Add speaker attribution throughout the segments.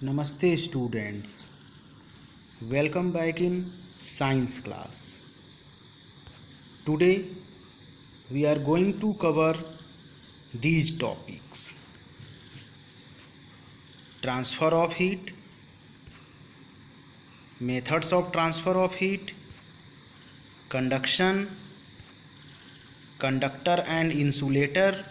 Speaker 1: Namaste students, welcome back in science class. Today we are going to cover these topics: transfer of heat, methods of transfer of heat, conduction, conductor and insulator,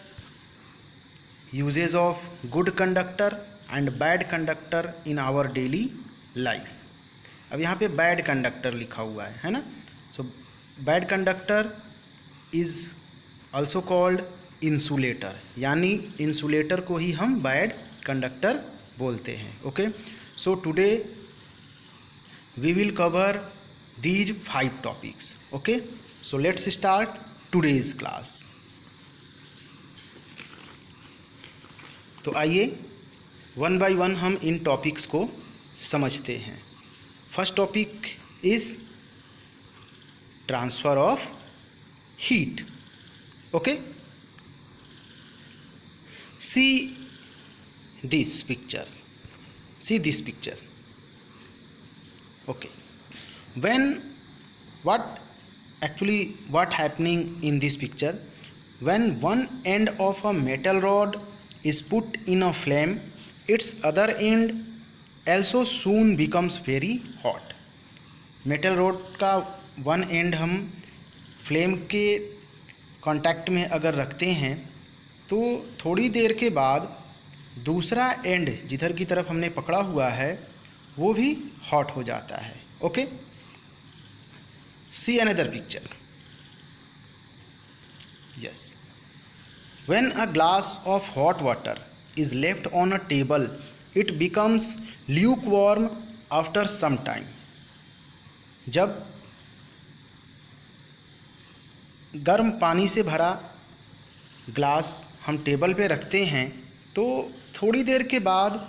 Speaker 1: uses of good conductor and bad conductor in our daily life. अब यहाँ पे bad conductor लिखा हुआ है ना. So bad conductor is also called insulator, यानी insulator को ही हम बैड कंडक्टर बोलते हैं. Okay, so today we will cover these 5 topics. Okay, so let's start today's class. तो आइए वन बाय वन हम इन टॉपिक्स को समझते हैं. First topic is transfer of heat. Okay, see this pictures, C this picture. Okay, when what happening in this picture, when one end of a metal rod is put in a flame, its other end also soon becomes very hot. Metal road का one and हम flame के contact में अगर रखते हैं तो थोड़ी देर के बाद दूसरा एंड जिधर की तरफ हमने पकड़ा हुआ है वो भी हॉट हो जाता है. Okay, see another picture. Yes, when a glass of hot water is left on a table, it becomes lukewarm after some time. जब गर्म पानी से भरा ग्लास हम टेबल पे रखते हैं तो थोड़ी देर के बाद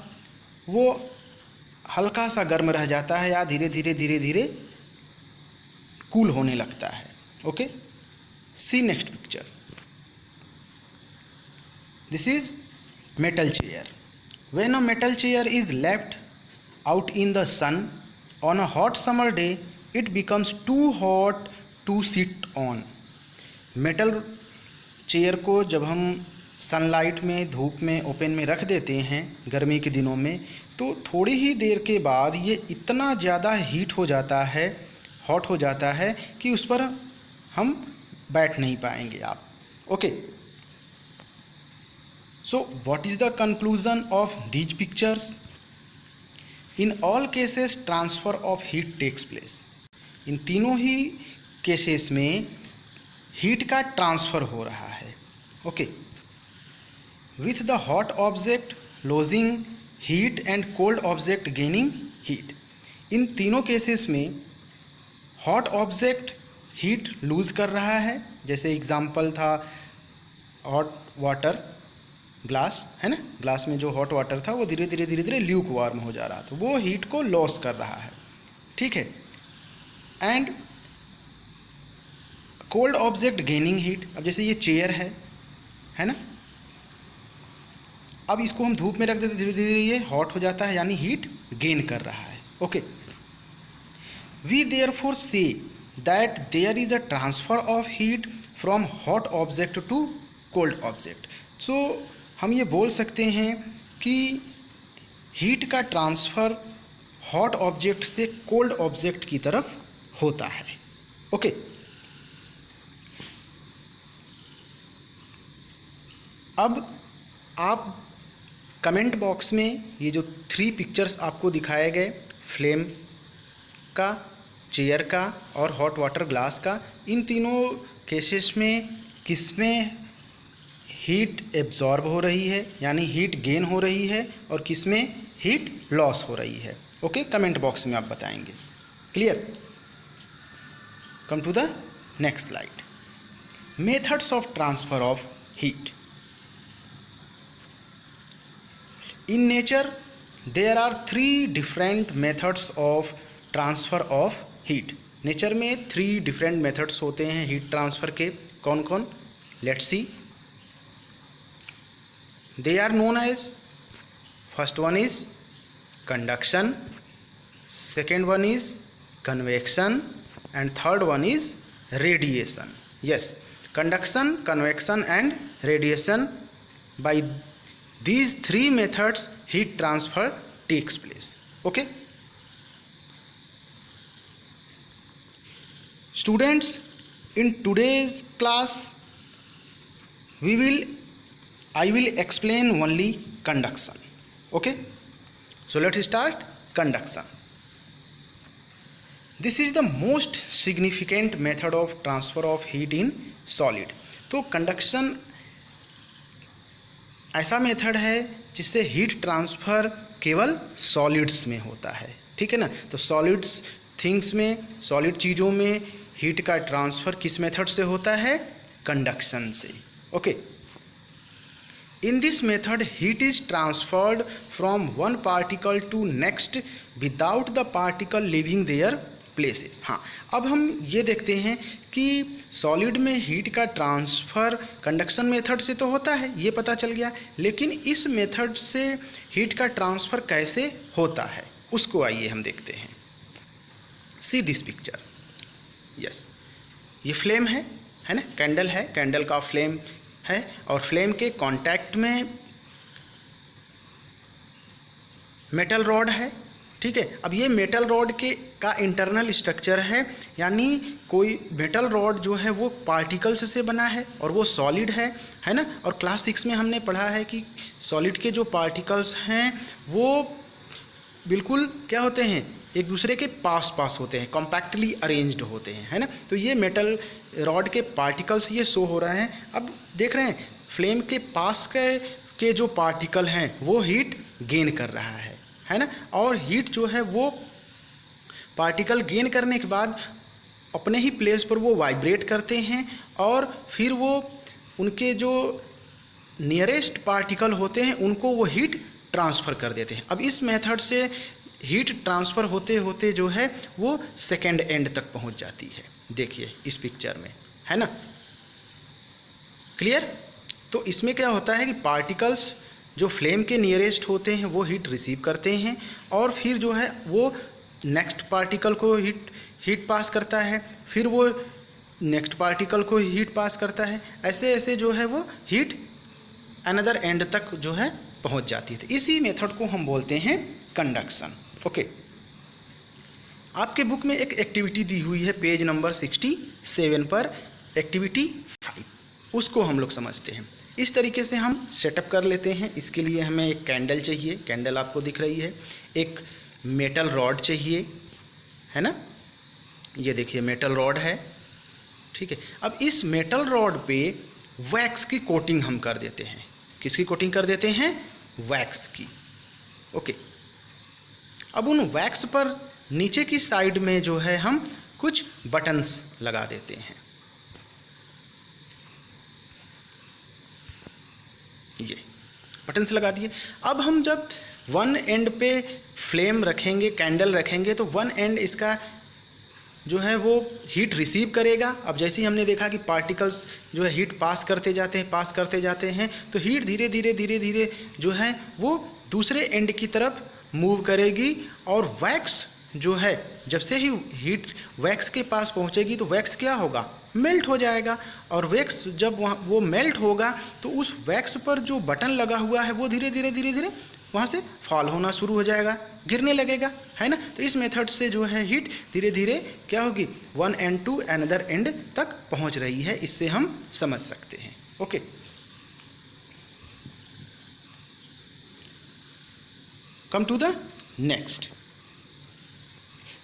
Speaker 1: वो हल्का सा गर्म रह जाता है या धीरे धीरे कूल होने लगता है. Okay, see next picture. This is metal chair. When a metal chair is left out in the sun on a hot summer day, it becomes too hot to sit on. Metal chair को जब हम sunlight में, धूप में, open में रख देते हैं गर्मी के दिनों में, तो थोड़ी ही देर के बाद ये इतना ज़्यादा हीट हो जाता है, हॉट हो जाता है कि उस पर हम बैठ नहीं पाएंगे आप. Okay, so what is the conclusion of these pictures? In all cases transfer of heat takes place. इन तीनों ही केसेस में हीट का ट्रांसफ़र हो रहा है. Okay, with the hot object losing heat and cold object gaining heat. इन तीनों केसेस में हॉट ऑब्जेक्ट हीट लूज़ कर रहा है, जैसे एग्जांपल था हॉट वाटर ग्लास है ना. ग्लास में जो हॉट वाटर था वो धीरे धीरे ल्यूक वार्म हो जा रहा था, वो हीट को लॉस कर रहा है. ठीक है, and cold object gaining heat. अब जैसे ये चेयर है ना, अब इसको हम धूप में रख देते धीरे धीरे ये हॉट हो जाता है, यानी हीट गेन कर रहा है. Okay, we therefore say that there is a transfer of heat from hot object to cold object. So हम ये बोल सकते हैं कि हीट का ट्रांसफ़र हॉट ऑब्जेक्ट से कोल्ड ऑब्जेक्ट की तरफ होता है. ओके, अब आप कमेंट बॉक्स में ये जो 3 पिक्चर्स आपको दिखाए गए, फ्लेम का, चेयर का और हॉट वाटर ग्लास का, इन तीनों केसेस में किसमें हीट एब्जॉर्ब हो रही है यानी हीट गेन हो रही है और किसमें हीट लॉस हो रही है. ओके, कमेंट बॉक्स में आप बताएंगे. Clear? Come to the next slide. Methods of transfer of heat. In nature there are 3 different methods of transfer of heat. Nature में 3 डिफरेंट मेथड्स होते हैं हीट ट्रांसफ़र के. कौन कौन? Let's see. They are known as, first one is conduction, second one is convection, and third one is radiation. Yes, conduction, convection and radiation, by these three methods heat transfer takes place. Okay, students, in today's class I will explain only conduction. Okay, so let's start conduction. This is the most significant method of transfer of heat in solid. तो conduction ऐसा method है जिससे heat transfer केवल solids में होता है, ठीक है ना। तो सॉलिड्स थिंग्स में, सॉलिड चीज़ों में हीट का ट्रांसफ़र किस मेथड से होता है? कंडक्शन से। Okay, in this method heat is transferred from one particle to next without the particle leaving their places. हाँ, अब हम ये देखते हैं कि सॉलिड में हीट का ट्रांसफ़र कंडक्शन मेथड से तो होता है, ये पता चल गया, लेकिन इस मेथड से हीट का ट्रांसफ़र कैसे होता है उसको आइए हम देखते हैं। सी दिस पिक्चर। यस, ये फ्लेम है ना, कैंडल है, कैंडल का फ्लेम है और फ्लेम के कांटेक्ट में मेटल रॉड है, ठीक है। अब ये मेटल रॉड का इंटरनल स्ट्रक्चर है, यानी कोई मेटल रॉड जो है वो पार्टिकल्स से बना है और वो सॉलिड है ना। और क्लास 6 में हमने पढ़ा है कि सॉलिड के जो पार्टिकल्स हैं वो बिल्कुल क्या होते हैं, एक दूसरे के पास होते हैं, कॉम्पैक्टली अरेंज्ड होते हैं, है ना। तो ये मेटल रॉड के पार्टिकल्स ये शो हो रहे हैं। अब देख रहे हैं फ्लेम के पास के जो पार्टिकल हैं वो हीट गेन कर रहा है ना। और हीट जो है वो पार्टिकल गेन करने के बाद अपने ही प्लेस पर वो वाइब्रेट करते हैं और फिर वो उनके जो नियरेस्ट पार्टिकल होते हैं उनको वो हीट ट्रांसफ़र कर देते हैं। अब इस मेथड से हीट ट्रांसफ़र होते होते जो है वो सेकेंड एंड तक पहुंच जाती है। देखिए इस पिक्चर में, है ना, क्लियर। तो इसमें क्या होता है कि पार्टिकल्स जो फ्लेम के नियरेस्ट होते हैं वो हीट रिसीव करते हैं और फिर जो है वो नेक्स्ट पार्टिकल को हीट पास करता है, फिर वो नेक्स्ट पार्टिकल को हीट पास करता है, ऐसे ऐसे जो है वो हीट अनदर एंड तक जो है पहुंच जाती है। तो इसी मेथड को हम बोलते हैं कंडक्शन। ओके, आपके बुक में एक एक्टिविटी दी हुई है पेज नंबर 67 पर, एक्टिविटी 5, उसको हम लोग समझते हैं। इस तरीके से हम सेटअप कर लेते हैं। इसके लिए हमें एक कैंडल चाहिए, कैंडल आपको दिख रही है, एक मेटल रॉड चाहिए, है ना, ये देखिए मेटल रॉड है, ठीक है। अब इस मेटल रॉड पे वैक्स की कोटिंग हम कर देते हैं। किसकी कोटिंग कर देते हैं? वैक्स की। ओके, अब उन वैक्स पर नीचे की साइड में जो है हम कुछ बटन्स लगा देते हैं। ये बटन्स लगा दिए। अब हम जब वन एंड पे फ्लेम रखेंगे, कैंडल रखेंगे, तो वन एंड इसका जो है वो हीट रिसीव करेगा। अब जैसे ही हमने देखा कि पार्टिकल्स जो है हीट पास करते जाते हैं तो हीट धीरे धीरे जो है वो दूसरे एंड की तरफ मूव करेगी और वैक्स जो है जब से ही हीट वैक्स के पास पहुंचेगी तो वैक्स क्या होगा? मेल्ट हो जाएगा। और वैक्स जब वो मेल्ट होगा तो उस वैक्स पर जो बटन लगा हुआ है वो धीरे धीरे वहाँ से फॉल होना शुरू हो जाएगा, गिरने लगेगा, है ना। तो इस मेथड से जो है हीट धीरे धीरे क्या होगी? One end to another end तक पहुँच रही है, इससे हम समझ सकते हैं। Okay, come to the next,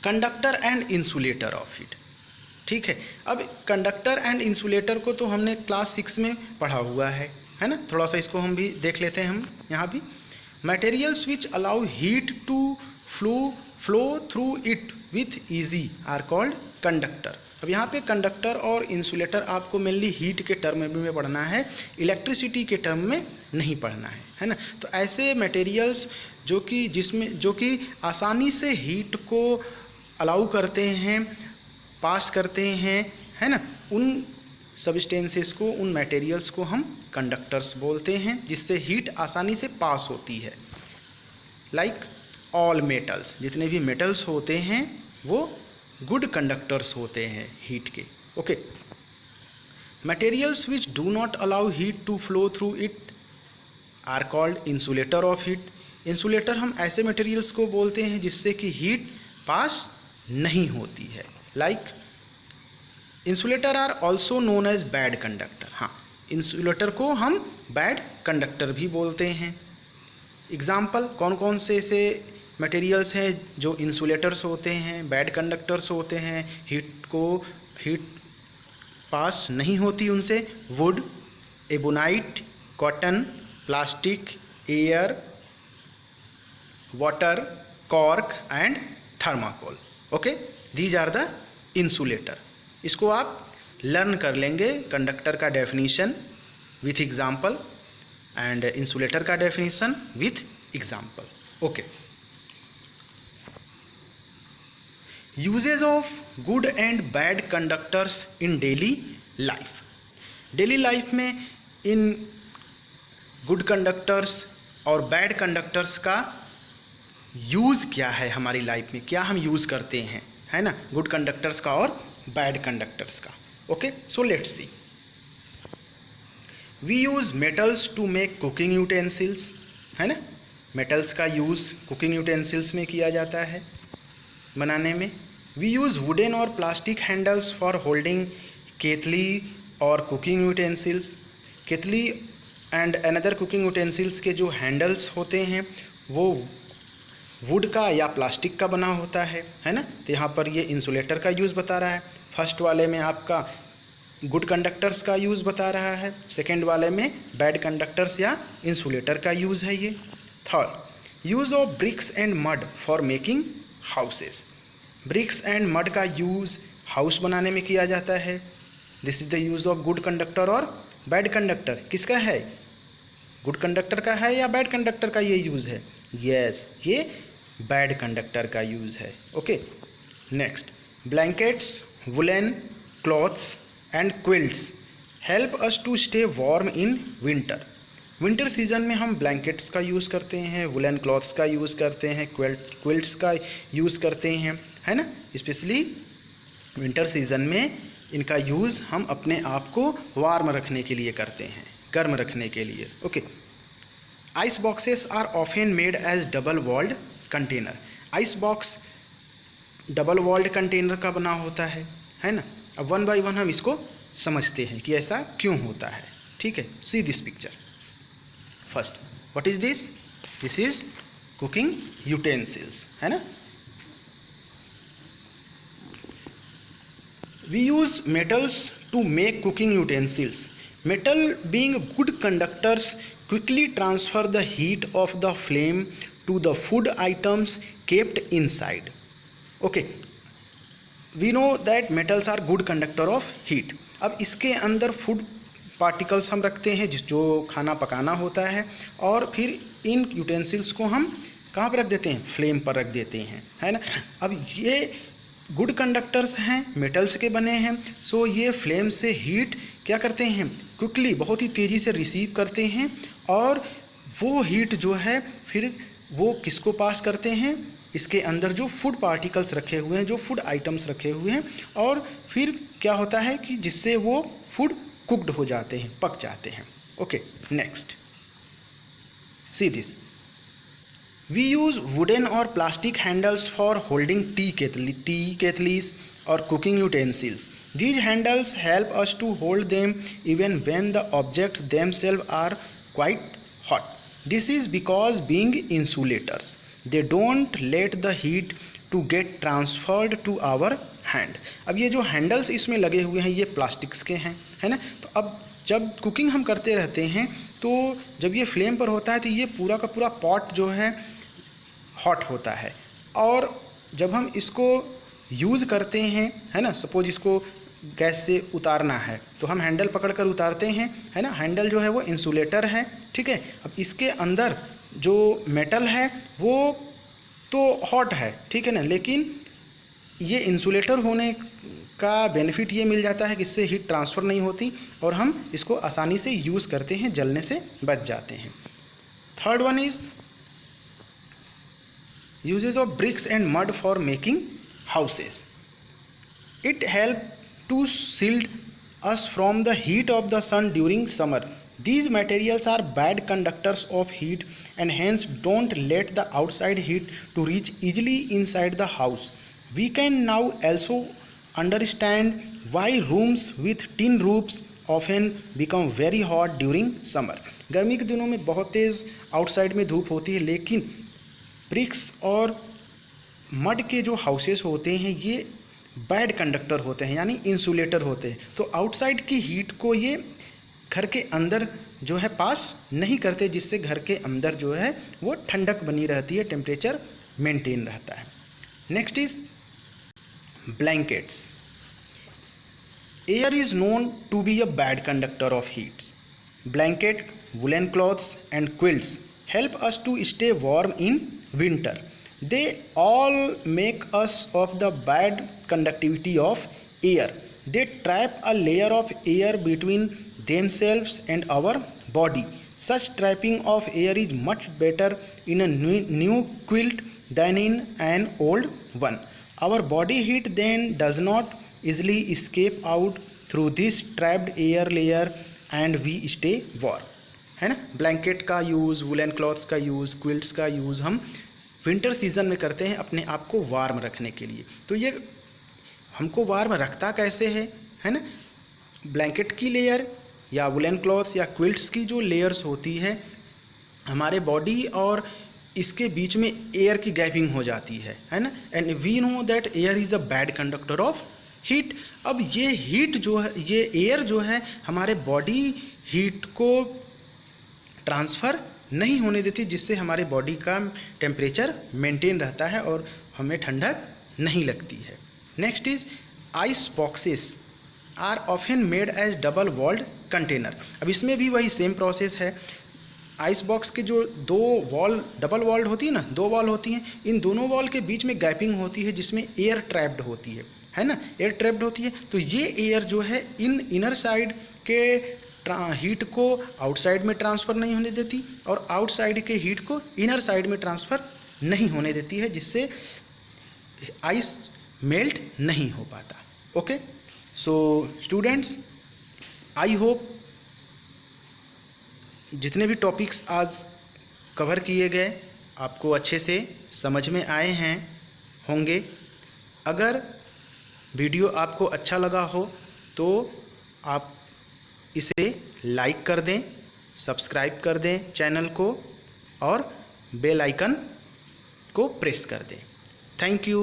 Speaker 1: conductor and insulator of heat. ठीक है, अब कंडक्टर एंड इंसुलेटर को तो हमने क्लास 6 में पढ़ा हुआ है ना। थोड़ा सा इसको हम भी देख लेते हैं। हम यहाँ भी materials which allow heat to flow through it with easy are called conductor. अब यहाँ पे कंडक्टर और इंसुलेटर आपको मेनली हीट के टर्म में पढ़ना है, इलेक्ट्रिसिटी के टर्म में नहीं पढ़ना है ना। तो ऐसे मटेरियल्स जो कि आसानी से हीट को अलाउ करते हैं, पास करते हैं, है ना, उन सब्सटेंसेस को, उन मटेरियल्स को हम कंडक्टर्स बोलते हैं, जिससे हीट आसानी से पास होती है। लाइक ऑल मेटल्स, जितने भी मेटल्स होते हैं वो गुड कंडक्टर्स होते हैं हीट के। Okay, materials which do not allow heat to flow through it are called insulator of heat. Insulator हम ऐसे मटेरियल्स को बोलते हैं जिससे कि हीट पास नहीं होती है। Like insulator are also known as bad conductor. हाँ, इंसुलेटर को हम बैड कंडक्टर भी बोलते हैं। एग्जाम्पल कौन कौन से ऐसे मटेरियल्स हैं जो इंसुलेटर्स होते हैं, बैड कंडक्टर्स होते हैं, हीट पास नहीं होती उनसे? Wood, ebonite, cotton, plastic, air, water, cork and thermocol. Okay, these are the insulator. इसको आप लर्न कर लेंगे, कंडक्टर का definition with example and insulator का definition with example. Okay, uses of good and bad conductors in daily life. Daily life में इन good conductors और bad conductors का यूज़ क्या है हमारी लाइफ में, क्या हम यूज़ करते हैं, है ना, गुड कंडक्टर्स का और बैड कंडक्टर्स का। Okay, so let's see. We use metals to make cooking utensils, है ना, मेटल्स का यूज़ कुकिंग यूटेंसिल्स में किया जाता है बनाने में। वी यूज़ वुडन और प्लास्टिक हैंडल्स फॉर होल्डिंग केतली और कुकिंग यूटेंसिल्स। केतली एंड अनदर कुकिंग यूटेंसिल्स के जो हैंडल्स होते हैं वो वुड का या प्लास्टिक का बना होता है ना। तो यहाँ पर ये इंसुलेटर का यूज़ बता रहा है। फर्स्ट वाले में आपका गुड कंडक्टर्स का यूज़ बता रहा है, सेकेंड वाले में बैड कंडक्टर्स या इंसुलेटर का यूज़ है ये। Third, use of bricks and mud for making houses. Bricks and mud का यूज़ हाउस बनाने में किया जाता है। This is the use of good conductor और बैड कंडक्टर। किसका है, गुड कंडक्टर का है या बैड कंडक्टर का ये यूज़ है? यस, ये बैड कंडक्टर का यूज़ है। Okay, next, blankets, woollen clothes and quilts help us to stay warm in winter. Winter season में हम ब्लैंकेट्स का यूज़ करते हैं, वुलन क्लॉथ्स का यूज़ करते हैं, क्विल्ट्स का यूज़ करते हैं, है ना। स्पेशली विंटर सीजन में इनका यूज़ हम अपने आप को वार्म रखने के लिए करते हैं, गर्म रखने के लिए। Okay, ice boxes are often made as double walled container. Ice box double walled container का बना होता है ना। अब वन बाय वन हम इसको समझते हैं कि ऐसा क्यों होता है। ठीक है, see this picture. First, what is this? This is cooking utensils, है ना। We use metals to make cooking utensils. Metal being good conductors quickly transfer the heat of the flame to the food items kept inside. Okay, we know that metals are good conductor of heat. अब इसके अंदर food particles हम रखते हैं जो खाना पकाना होता है, और फिर इन यूटेंसिल्स को हम कहाँ पर रख देते हैं? फ्लेम पर रख देते हैं, है ना। अब ये गुड कंडक्टर्स हैं, मेटल्स के बने हैं, सो ये फ्लेम से हीट क्या करते हैं? क्विकली, बहुत ही तेज़ी से रिसीव करते हैं, और वो हीट जो है फिर वो किसको पास करते हैं? इसके अंदर जो फूड पार्टिकल्स रखे हुए हैं, जो फूड आइटम्स रखे हुए हैं, और फिर क्या होता है कि जिससे वो फूड कुकड हो जाते हैं, पक जाते हैं। Okay, next, see this. We use wooden or plastic handles for holding tea kettles or cooking utensils. These handles help us to hold them even when the objects themselves are quite hot. This is because being insulators, they don't let the heat to get transferred to our hand. अब ये जो handles इसमें लगे हुए हैं ये plastics के हैं, है ना। तो अब जब कुकिंग हम करते रहते हैं तो जब ये फ्लेम पर होता है तो ये पूरा का पूरा पॉट जो है हॉट होता है, और जब हम इसको यूज़ करते हैं, है ना, सपोज इसको गैस से उतारना है तो हम हैंडल पकड़कर उतारते हैं, है ना। हैंडल जो है वो इंसुलेटर है, ठीक है। अब इसके अंदर जो मेटल है वो तो हॉट है, ठीक है ना, लेकिन ये इंसुलेटर होने का बेनिफिट ये मिल जाता है कि इससे हीट ट्रांसफ़र नहीं होती और हम इसको आसानी से यूज़ करते हैं, जलने से बच जाते हैं। Third one is Uses of bricks and mud for making houses. It helps to shield us from the heat of the sun during summer. These materials are bad conductors of heat and hence don't let the outside heat to reach easily inside the house. We can now also understand why rooms with tin roofs often become very hot during summer. गर्मी के दिनों में बहुत तेज़ outside में धूप होती है, लेकिन ब्रिक्स और मड के जो हाउसेस होते हैं ये बैड कंडक्टर होते हैं, यानी इंसुलेटर होते हैं। तो आउटसाइड की हीट को ये घर के अंदर जो है पास नहीं करते, जिससे घर के अंदर जो है वो ठंडक बनी रहती है, टेम्परेचर मेंटेन रहता है। Next is blankets. Air is known to be a bad conductor of heats. Blanket, woolen cloths and quilts help us to stay warm in winter. They all make us of the bad conductivity of air. They trap a layer of air between themselves and our body. Such trapping of air is much better in a new quilt than in an old one. Our body heat then does not easily escape out through this trapped air layer and we stay warm, है ना। Blanket का use, woollen clothes का use, quilts का use हम winter season में करते हैं अपने आप को वार्म रखने के लिए। तो ये हमको वार्म रखता कैसे है ना। ब्लैंकेट की लेयर या वुलन क्लॉथ्स या क्विल्ट्स की जो लेयर्स होती है, हमारे बॉडी और इसके बीच में एयर की गैपिंग हो जाती है ना। And we know that air is a bad conductor of heat. अब ये हीट जो है, ये एयर जो है हमारे बॉडी हीट को ट्रांसफ़र नहीं होने देती, जिससे हमारे बॉडी का टेम्परेचर मेंटेन रहता है और हमें ठंडक नहीं लगती है। Next is ice boxes are often made as double walled container. अब इसमें भी वही सेम प्रोसेस है। आइस बॉक्स के जो दो वॉल, डबल वॉल्ड होती है ना, दो वॉल होती हैं, इन दोनों वॉल के बीच में गैपिंग होती है जिसमें एयर ट्रैप्ड होती है ना, एयर ट्रैप्ड होती है। तो ये एयर जो है इन इनर साइड के हीट को आउटसाइड में ट्रांसफ़र नहीं होने देती और आउटसाइड के हीट को इनर साइड में ट्रांसफ़र नहीं होने देती है, जिससे आइस मेल्ट नहीं हो पाता। Okay, so students, I hope जितने भी टॉपिक्स आज कवर किए गए आपको अच्छे से समझ में आए हैं होंगे। अगर वीडियो आपको अच्छा लगा हो तो आप इसे लाइक कर दें, सब्सक्राइब कर दें चैनल को और बेल आइकन को प्रेस कर दें। Thank you.